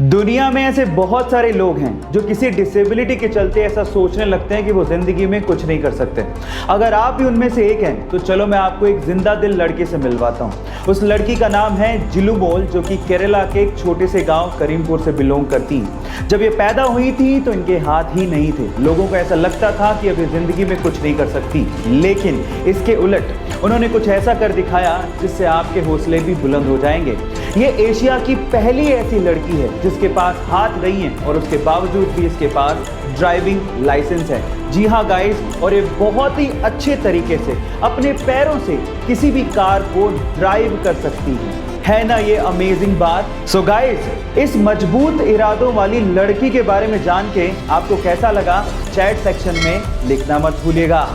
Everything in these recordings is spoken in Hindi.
दुनिया में ऐसे बहुत सारे लोग हैं जो किसी डिसेबिलिटी के चलते ऐसा सोचने लगते हैं कि वो जिंदगी में कुछ नहीं कर सकते। अगर आप भी उनमें से एक हैं तो चलो मैं आपको एक जिंदा दिल लड़की से मिलवाता हूँ। उस लड़की का नाम है जिलुमोल, जो कि केरला के एक छोटे से गांव करीमपुर से बिलोंग करती हैं। जब ये पैदा हुई थी तो इनके हाथ ही नहीं थे। लोगों को ऐसा लगता था कि अब ये जिंदगी में कुछ नहीं कर सकती, लेकिन इसके उलट उन्होंने कुछ ऐसा कर दिखाया जिससे आपके हौसले भी बुलंद हो जाएंगे। ये एशिया की पहली ऐसी लड़की है जिसके पास हाथ नहीं है और उसके बावजूद भी इसके पास ड्राइविंग लाइसेंस है। जी हाँ गाइस, और ये बहुत ही अच्छे तरीके से अपने पैरों से किसी भी कार को ड्राइव कर सकती है ना ये अमेजिंग बात। सो गाइस, इस मजबूत इरादों वाली लड़की के बारे में जान के आपको कैसा लगा, चैट सेक्शन में लिखना मत भूलिएगा।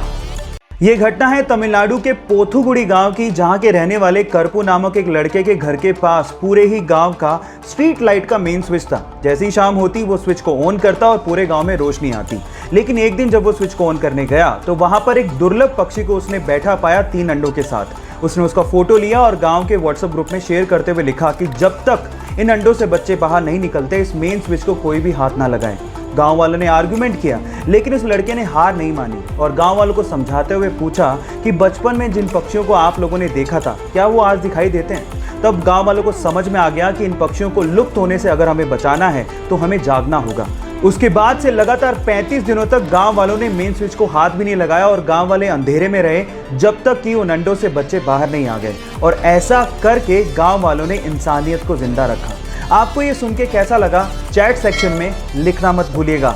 ये घटना है तमिलनाडु के पोथुगुड़ी गांव की, जहां के रहने वाले करपू नामक एक लड़के के घर के पास पूरे ही गांव का स्ट्रीट लाइट का मेन स्विच था। जैसे ही शाम होती वो स्विच को ऑन करता और पूरे गांव में रोशनी आती। लेकिन एक दिन जब वो स्विच को ऑन करने गया तो वहां पर एक दुर्लभ पक्षी को उसने बैठा पाया 3 अंडों के साथ। उसने उसका फोटो लिया और गांव के व्हाट्सएप ग्रुप में शेयर करते हुए लिखा कि जब तक इन अंडों से बच्चे बाहर नहीं निकलते इस मेन स्विच को कोई भी हाथ ना लगाए। गांव वालों ने आर्गुमेंट किया, लेकिन उस लड़के ने हार नहीं मानी और गांव वालों को समझाते हुए पूछा कि बचपन में जिन पक्षियों को आप लोगों ने देखा था क्या वो आज दिखाई देते हैं। तब गांव वालों को समझ में आ गया कि इन पक्षियों को लुप्त होने से अगर हमें बचाना है तो हमें जागना होगा। उसके बाद से लगातार 35 दिनों तक गांव वालों ने मेन स्विच को हाथ भी नहीं लगाया और गांव वाले अंधेरे में रहे जब तक कि उन अंडों से बच्चे बाहर नहीं आ गए। और ऐसा करके गांव वालों ने इंसानियत को जिंदा रखा। आपको ये सुन के कैसा लगा, चैट सेक्शन में लिखना मत भूलिएगा।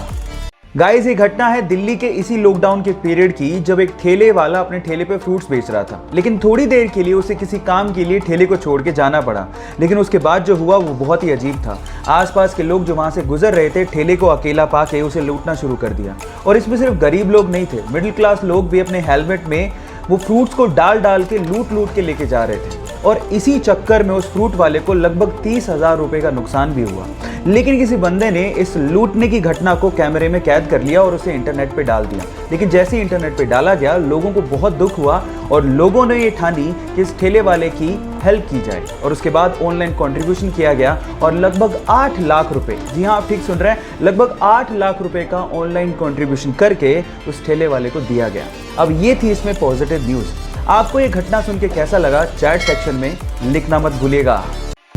गाइस, ये घटना है दिल्ली के इसी लॉकडाउन के पीरियड की, जब एक ठेले वाला अपने ठेले पे फ्रूट्स बेच रहा था। लेकिन थोड़ी देर के लिए उसे किसी काम के लिए ठेले को छोड़ के जाना पड़ा। लेकिन उसके बाद जो हुआ वो बहुत ही अजीब था। आसपास के लोग जो वहां से गुजर रहे थे ठेले को अकेला पाके उसे लूटना शुरू कर दिया। और इसमें सिर्फ गरीब लोग नहीं थे, मिडिल क्लास लोग भी अपने हेलमेट में वो फ्रूट्स को डाल डाल के लूट के लेके जा रहे थे। और इसी चक्कर में उस फ्रूट वाले को लगभग 30,000 रुपए का नुकसान भी हुआ। लेकिन किसी बंदे ने इस लूटने की घटना को कैमरे में कैद कर लिया और उसे इंटरनेट पे डाल दिया। लेकिन जैसे ही इंटरनेट पे डाला गया लोगों को बहुत दुख हुआ और लोगों ने ये ठानी कि इस ठेले वाले की हेल्प की जाए। और उसके बाद ऑनलाइन कंट्रीब्यूशन किया गया और लगभग 8 लाख रुपए, जी हाँ आप ठीक सुन रहे हैं, लगभग 8 लाख रुपए का ऑनलाइन कंट्रीब्यूशन करके उस ठेले वाले को दिया गया। अब ये थी इसमें पॉजिटिव न्यूज़। आपको ये घटना सुन के कैसा लगा, चैट सेक्शन में लिखना मत भूलिएगा।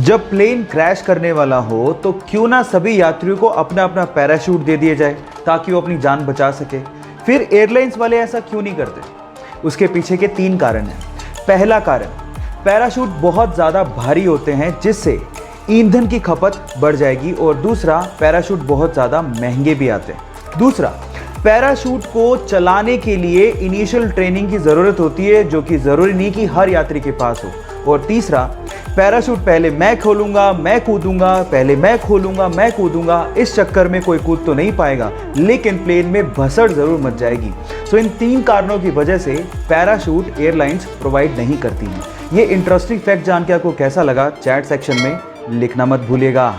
जब प्लेन क्रैश करने वाला हो तो क्यों ना सभी यात्रियों को अपना अपना पैराशूट दे दिया जाए ताकि वो अपनी जान बचा सके। फिर एयरलाइंस वाले ऐसा क्यों नहीं करते? उसके पीछे के 3 कारण हैं। पहला कारण, पैराशूट बहुत ज़्यादा भारी होते हैं जिससे ईंधन की खपत बढ़ जाएगी। और दूसरा, पैराशूट बहुत ज़्यादा महंगे भी आते हैं। दूसरा, पैराशूट को चलाने के लिए इनिशियल ट्रेनिंग की ज़रूरत होती है जो कि ज़रूरी नहीं कि हर यात्री के पास हो। और तीसरा, पैराशूट पहले मैं खोलूंगा मैं कूदूंगा, पहले मैं खोलूंगा मैं कूदूंगा, इस चक्कर में कोई कूद तो नहीं पाएगा लेकिन प्लेन में भसड़ ज़रूर मच जाएगी। सो इन 3 कारणों की वजह से पैराशूट एयरलाइंस प्रोवाइड नहीं करती हैं। ये इंटरेस्टिंग फैक्ट जान के आपको कैसा लगा, चैट सेक्शन में लिखना मत भूलिएगा।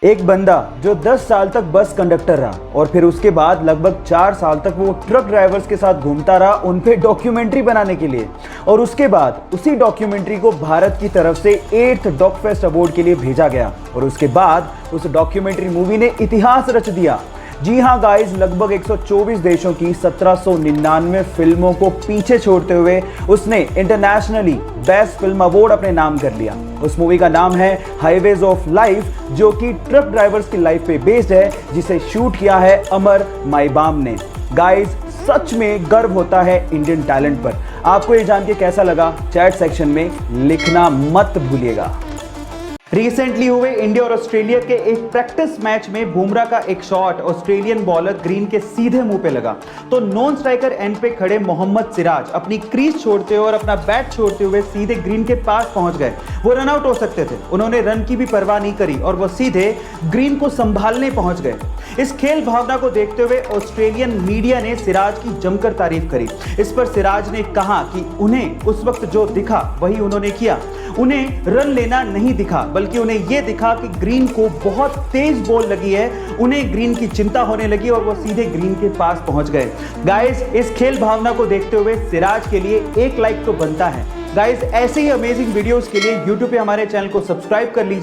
एक बंदा जो 10 साल तक बस कंडक्टर रहा और फिर उसके बाद लगभग 4 साल तक वो ट्रक ड्राइवर्स के साथ घूमता रहा उन पे डॉक्यूमेंट्री बनाने के लिए। और उसके बाद उसी डॉक्यूमेंट्री को भारत की तरफ से 8th डॉग फेस्ट अवार्ड के लिए भेजा गया और उसके बाद उस डॉक्यूमेंट्री मूवी ने इतिहास रच दिया। जी हाँ गाइस, लगभग 124 देशों की 1799 फिल्मों को पीछे छोड़ते हुए उसने इंटरनेशनली बेस्ट फिल्म अवार्ड अपने नाम कर लिया। उस मूवी का नाम है हाईवेज ऑफ लाइफ, जो कि ट्रक ड्राइवर्स की लाइफ पे बेस्ड है, जिसे शूट किया है अमर माईबाम ने। गाइस, सच में गर्व होता है इंडियन टैलेंट पर। आपको ये जान के कैसा लगा, चैट सेक्शन में लिखना मत भूलिएगा। रिसेंटली हुए इंडिया और ऑस्ट्रेलिया के एक प्रैक्टिस मैच में बुमराह का एक शॉट ऑस्ट्रेलियन बॉलर ग्रीन के सीधे मुंह पे लगा तो नॉन स्ट्राइकर एंड पे खड़े मोहम्मद सिराज अपनी क्रीज छोड़ते हुए और अपना बैट छोड़ते हुए सीधे ग्रीन के पास पहुंच गए। वो रन आउट हो सकते थे, उन्होंने रन की भी परवाह नहीं करी और वो सीधे ग्रीन को संभालने पहुंच गए। इस खेल भावना को देखते हुए ऑस्ट्रेलियन मीडिया ने सिराज की जमकर तारीफ करी। इस पर सिराज ने कहा कि उन्हें उस वक्त जो दिखा वही उन्होंने किया। उन्हें रन लेना नहीं दिखा बल्कि उन्हें यह दिखा कि ग्रीन को बहुत तेज बॉल लगी है, उन्हें ग्रीन की चिंता होने लगी और वो सीधे ग्रीन के पास पहुंच गए। गाइस, इस खेल भावना को देखते हुए सिराज के लिए 1 लाइक तो बनता है। गाइस, ऐसे ही अमेजिंग वीडियोस के लिए YouTube पे हमारे चैनल को सब्सक्राइब कर लीजिए।